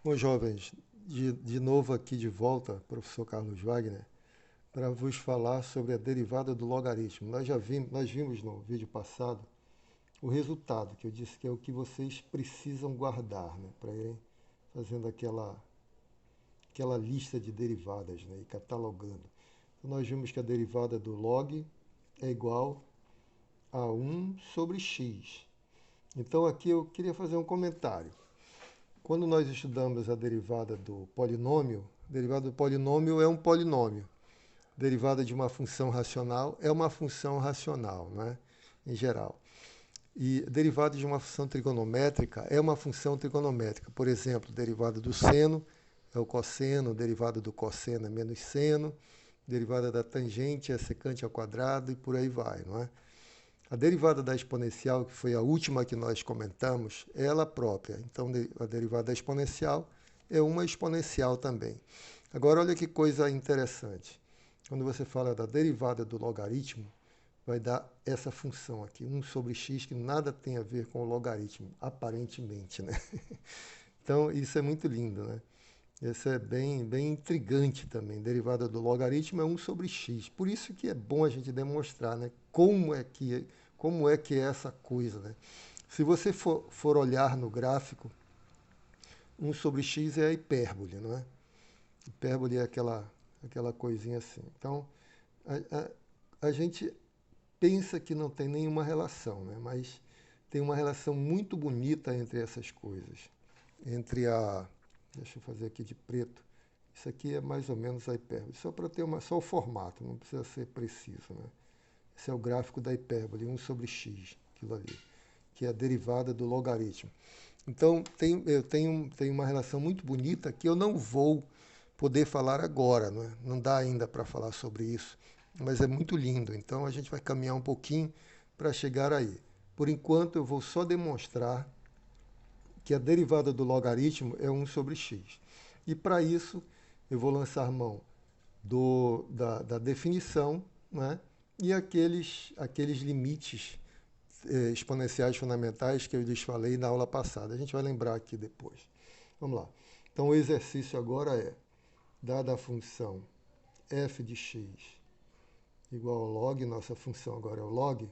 Bom, jovens, de novo aqui de volta, professor Carlos Wagner, para vos falar sobre a derivada do logaritmo. Nós vimos no vídeo passado o resultado, que eu disse que é o que vocês precisam guardar, né, para irem fazendo aquela lista de derivadas, né, e catalogando. Então, nós vimos que a derivada do log é igual a 1/x. Então, aqui eu queria fazer um comentário. Quando nós estudamos a derivada do polinômio é um polinômio. Derivada de uma função racional é uma função racional, não é? Em geral. E derivada de uma função trigonométrica é uma função trigonométrica. Por exemplo, derivada do seno é o cosseno, derivada do cosseno é menos seno, derivada da tangente é secante ao quadrado e por aí vai, não é? A derivada da exponencial, que foi a última que nós comentamos, é ela própria. Então, a derivada da exponencial é uma exponencial também. Agora, olha que coisa interessante. Quando você fala da derivada do logaritmo, vai dar essa função aqui, 1/x, que nada tem a ver com o logaritmo, aparentemente, né? Então, isso é muito lindo, né? Isso é bem intrigante também. Derivada do logaritmo é 1/x. Por isso que é bom a gente demonstrar, né? Como é que é essa coisa, né? Se você for olhar no gráfico, 1/x é a hipérbole, não é? Hipérbole é aquela coisinha assim. Então, a gente pensa que não tem nenhuma relação, né? Mas tem uma relação muito bonita entre essas coisas. Entre a... Deixa eu fazer aqui de preto. Isso aqui é mais ou menos a hipérbole. Só para ter só o formato, não precisa ser preciso, né? Esse é o gráfico da hipérbole, 1/x, aquilo ali, que é a derivada do logaritmo. Então, eu tenho uma relação muito bonita que eu não vou poder falar agora, não é? Não dá ainda para falar sobre isso, mas é muito lindo. Então, a gente vai caminhar um pouquinho para chegar aí. Por enquanto, eu vou só demonstrar que a derivada do logaritmo é 1/x. E para isso, eu vou lançar mão da definição, né? E aqueles limites exponenciais fundamentais que eu lhes falei na aula passada. A gente vai lembrar aqui depois. Vamos lá. Então, o exercício agora é, dada a função f de x igual ao log, nossa função agora é o log,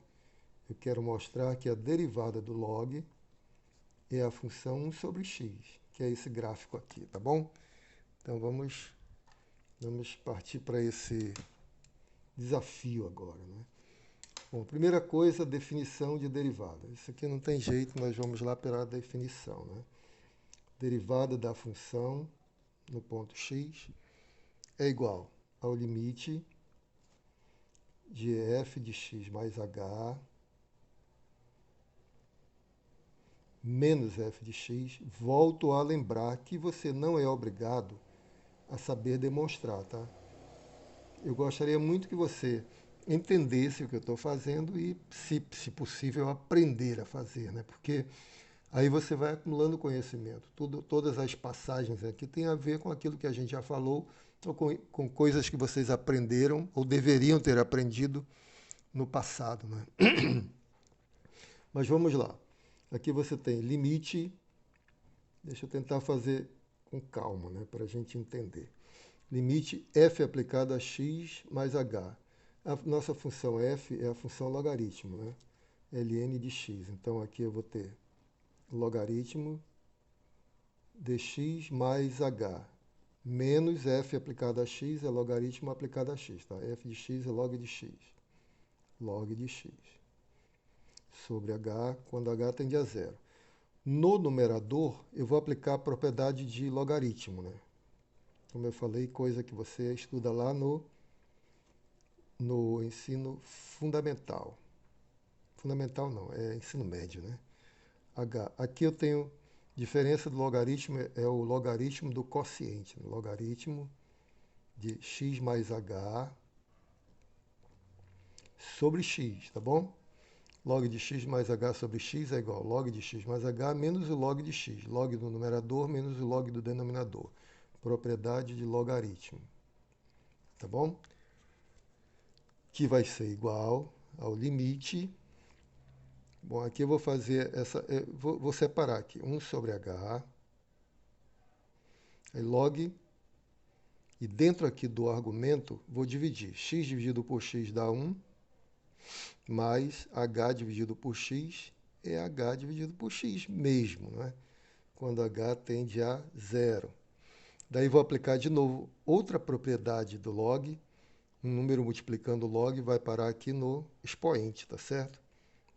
eu quero mostrar que a derivada do log é a função 1/x, que é esse gráfico aqui, tá bom? Então, vamos partir para esse desafio agora, né? Bom, primeira coisa, definição de derivada. Isso aqui não tem jeito, nós vamos lá pela definição, né? Derivada da função no ponto x é igual ao limite de f de x mais h menos f de x. Volto a lembrar que você não é obrigado a saber demonstrar, tá? Eu gostaria muito que você entendesse o que eu estou fazendo e, se possível, aprender a fazer, né? Porque aí você vai acumulando conhecimento. Todas as passagens aqui têm a ver com aquilo que a gente já falou, ou com coisas que vocês aprenderam ou deveriam ter aprendido no passado, né? Mas vamos lá. Aqui você tem limite. Deixa eu tentar fazer com calma, né, para a gente entender. Limite f aplicado a x mais h. A nossa função f é a função logaritmo, né? ln de x. Então aqui eu vou ter logaritmo dx mais h menos f aplicado a x é logaritmo aplicado a x, tá? F de x é log de x. Log de x. Sobre h, quando h tende a zero. No numerador, eu vou aplicar a propriedade de logaritmo, né? Como eu falei, coisa que você estuda lá no ensino fundamental. Fundamental não, é ensino médio, né? H. Aqui eu tenho diferença do logaritmo, é o logaritmo do quociente. Né? Logaritmo de x mais h sobre x, tá bom? Log de x mais h sobre x é igual a log de x mais h menos o log de x. Log do numerador menos o log do denominador. Propriedade de logaritmo. Tá bom? Que vai ser igual ao limite. Bom, aqui eu vou fazer essa... vou separar aqui. 1 sobre h Aí log, e dentro aqui do argumento, vou dividir. X dividido por x dá 1, mais h dividido por x é h dividido por x mesmo, né? Quando h tende a zero. Daí vou aplicar de novo outra propriedade do log. Um número multiplicando log vai parar aqui no expoente, tá certo?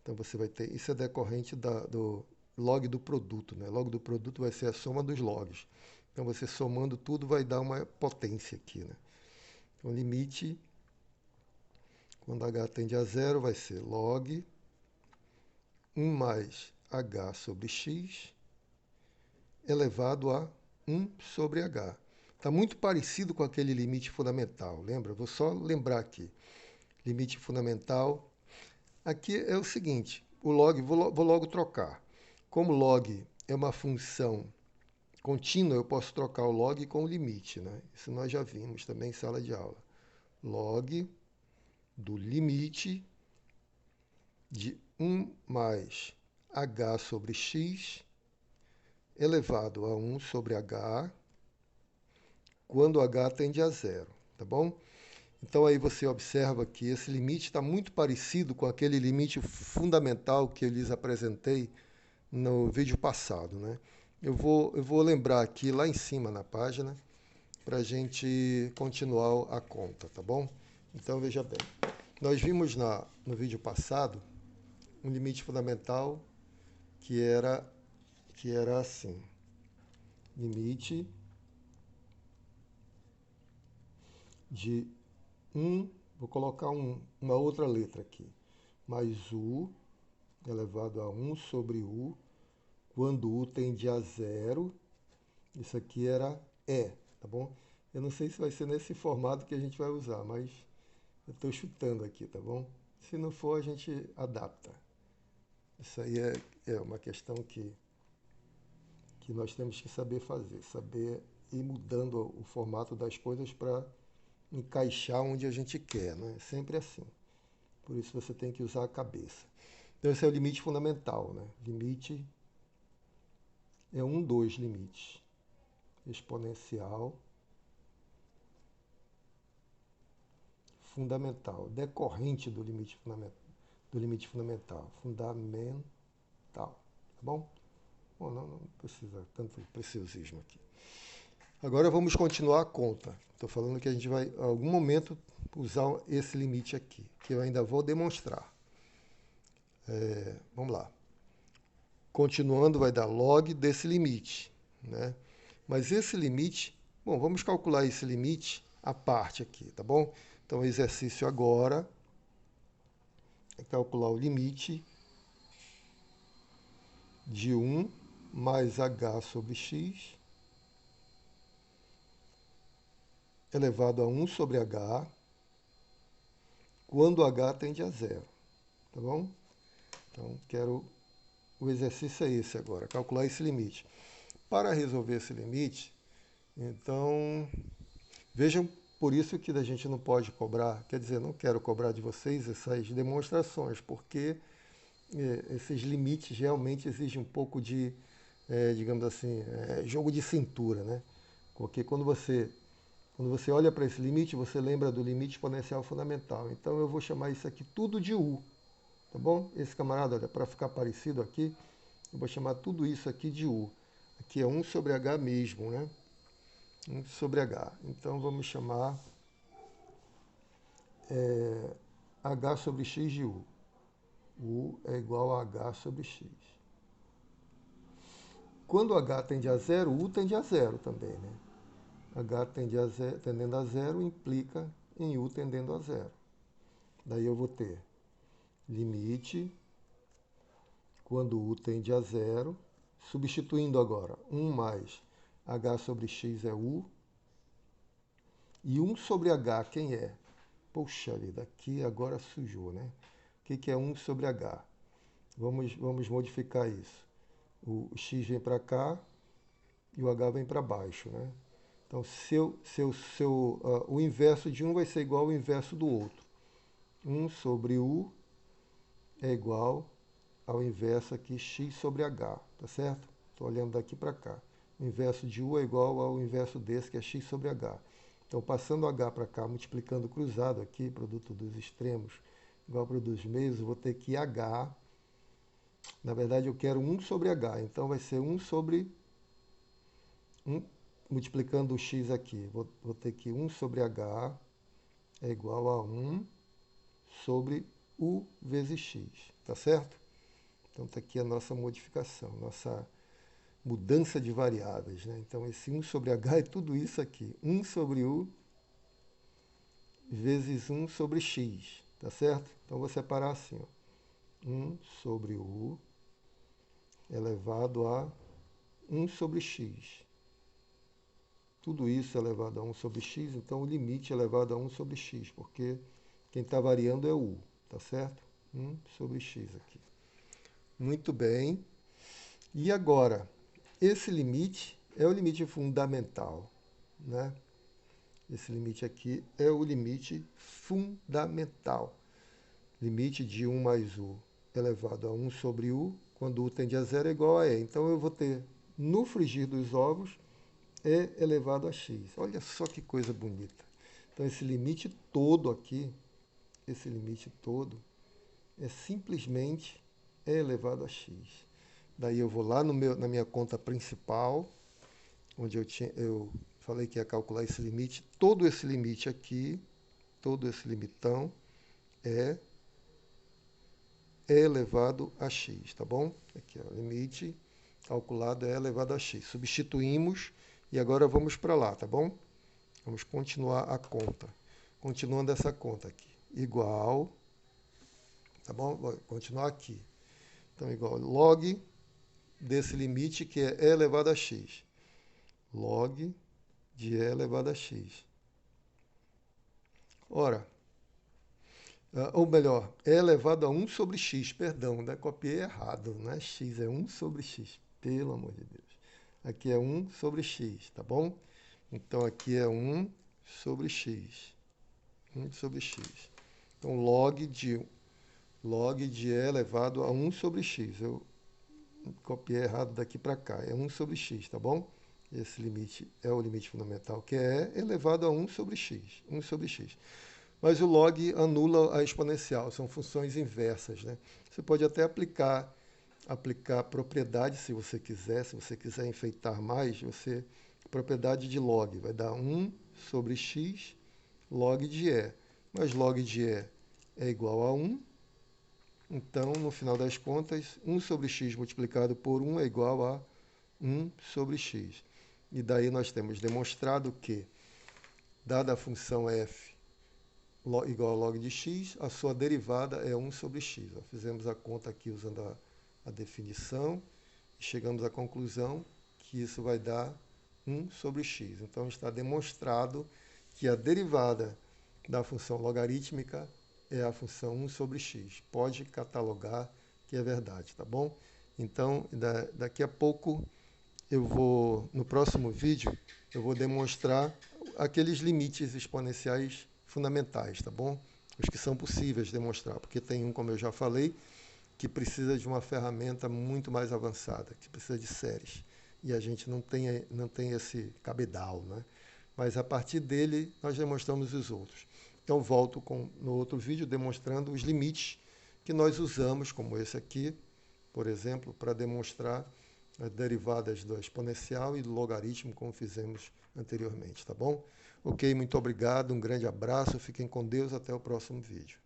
Então você vai ter, isso é decorrente do log do produto, né? Log do produto vai ser a soma dos logs. Então você somando tudo vai dar uma potência aqui, né? Então limite, quando h tende a zero, vai ser log 1 mais h sobre x elevado a 1 sobre h. Está muito parecido com aquele limite fundamental, lembra? Vou só lembrar aqui. Limite fundamental. Aqui é o seguinte, o log, vou logo trocar. Como log é uma função contínua, eu posso trocar o log com o limite, né? Isso nós já vimos também em sala de aula. Log do limite de 1 mais h sobre x elevado a 1 sobre h, quando h tende a zero, tá bom? Então aí você observa que esse limite está muito parecido com aquele limite fundamental que eu lhes apresentei no vídeo passado, né? Eu vou lembrar aqui lá em cima na página para a gente continuar a conta, tá bom? Então veja bem, nós vimos no vídeo passado um limite fundamental que era assim, limite de 1, vou colocar uma outra letra aqui, mais u elevado a 1 sobre u, quando u tende a zero, isso aqui era e, tá bom? Eu não sei se vai ser nesse formato que a gente vai usar, mas eu estou chutando aqui, tá bom? Se não for, a gente adapta. Isso aí é uma questão que nós temos que saber fazer, saber ir mudando o formato das coisas para encaixar onde a gente quer, né? É sempre assim. Por isso você tem que usar a cabeça. Então esse é o limite fundamental, né? Limite é um dos limites. Exponencial fundamental, decorrente do limite fundamental. Fundamental, tá bom? Bom, não precisa tanto preciosismo aqui. Agora vamos continuar a conta. Estou falando que a gente vai, em algum momento, usar esse limite aqui, que eu ainda vou demonstrar. Vamos lá. Continuando, vai dar log desse limite, né? Mas esse limite, bom, vamos calcular esse limite à parte aqui, tá bom? Então, o exercício agora é calcular o limite de 1 mais h sobre x elevado a 1 sobre h, quando h tende a zero, tá bom? Então, o exercício é esse agora, calcular esse limite. Para resolver esse limite, então, vejam, por isso que a gente não pode cobrar, quer dizer, não quero cobrar de vocês essas demonstrações, porque esses limites realmente exigem um pouco de, digamos assim, jogo de cintura, né? Porque quando você olha para esse limite, você lembra do limite exponencial fundamental. Então eu vou chamar isso aqui tudo de u, tá bom? Esse camarada, olha, para ficar parecido aqui, eu vou chamar tudo isso aqui de u. Aqui é 1 sobre h mesmo, né? 1 sobre h. Então vamos chamar h sobre x de u. U é igual a h sobre x. Quando h tende a zero, u tende a zero também, né? H tendendo a zero implica em u tendendo a zero. Daí eu vou ter limite, quando u tende a zero, substituindo agora 1 mais h sobre x é u, e 1 sobre h quem é? Poxa vida, aqui agora sujou, né? O que é 1 sobre h? Vamos modificar isso. O x vem para cá e o h vem para baixo, né? Então, o inverso de um vai ser igual ao inverso do outro. 1 sobre u é igual ao inverso aqui, x sobre h, tá certo? Estou olhando daqui para cá. O inverso de u é igual ao inverso desse, que é x sobre h. Então, passando h para cá, multiplicando o cruzado aqui, produto dos extremos, igual ao produto dos meios, eu vou ter que h. Na verdade, eu quero 1 sobre h. Então, vai ser 1 sobre 1, multiplicando o x aqui. Vou ter que 1 sobre h é igual a 1 sobre u vezes x. Tá certo? Então, está aqui a nossa modificação, nossa mudança de variáveis, né? Então, esse 1 sobre h é tudo isso aqui. 1 sobre u vezes 1 sobre x, tá certo? Então, vou separar assim, ó. 1 sobre u elevado a 1 sobre x. Tudo isso é elevado a 1 sobre x, então o limite é elevado a 1 sobre x, porque quem está variando é u, tá certo? 1 sobre x aqui. Muito bem. E agora, esse limite é o limite fundamental, né? Esse limite aqui é o limite fundamental. Limite de 1 mais u elevado a 1 sobre u, quando u tende a zero, é igual a e. Então, eu vou ter, no frigir dos ovos, e elevado a x. Olha só que coisa bonita. Então, esse limite todo aqui, esse limite todo, é simplesmente e elevado a x. Daí eu vou lá na minha conta principal, onde eu falei que ia calcular esse limite. Todo esse limite aqui, todo esse limitão, é elevado a x, tá bom? Aqui, ó, limite calculado é elevado a x. Substituímos e agora vamos para lá, tá bom? Vamos continuar a conta. Continuando essa conta aqui. Igual, tá bom? Vou continuar aqui. Então, igual log desse limite que é e elevado a x. Log de e elevado a x. Ora, ou melhor, e elevado a 1 sobre x, perdão, né? Copiei errado, não é x, é 1 sobre x, pelo amor de Deus. Aqui é 1 sobre x, tá bom? Então, aqui é 1 sobre x. 1 sobre x. Então, log de e elevado a 1 sobre x. Eu copiei errado daqui para cá. É 1 sobre x, tá bom? Esse limite é o limite fundamental, que é elevado a 1 sobre x. 1 sobre x. Mas o log anula a exponencial. São funções inversas, né? Você pode até aplicar propriedade, se você quiser enfeitar mais, propriedade de log, vai dar 1 sobre x log de e. Mas log de e é igual a 1, então, no final das contas, 1 sobre x multiplicado por 1 é igual a 1 sobre x. E daí nós temos demonstrado que, dada a função f igual a log de x, a sua derivada é 1 sobre x. Fizemos a conta aqui usando a definição e chegamos à conclusão que isso vai dar 1 sobre x. Então, está demonstrado que a derivada da função logarítmica é a função 1 sobre x. Pode catalogar que é verdade, tá bom? Então, daqui a pouco, no próximo vídeo, eu vou demonstrar aqueles limites exponenciais fundamentais, tá bom? Os que são possíveis de demonstrar, porque tem um, como eu já falei, que precisa de uma ferramenta muito mais avançada, que precisa de séries. E a gente não tem esse cabedal, né? Mas a partir dele, nós demonstramos os outros. Então, volto no outro vídeo demonstrando os limites que nós usamos, como esse aqui, por exemplo, para demonstrar as derivadas do exponencial e do logaritmo, como fizemos anteriormente, tá bom? Ok, muito obrigado, um grande abraço, fiquem com Deus, até o próximo vídeo.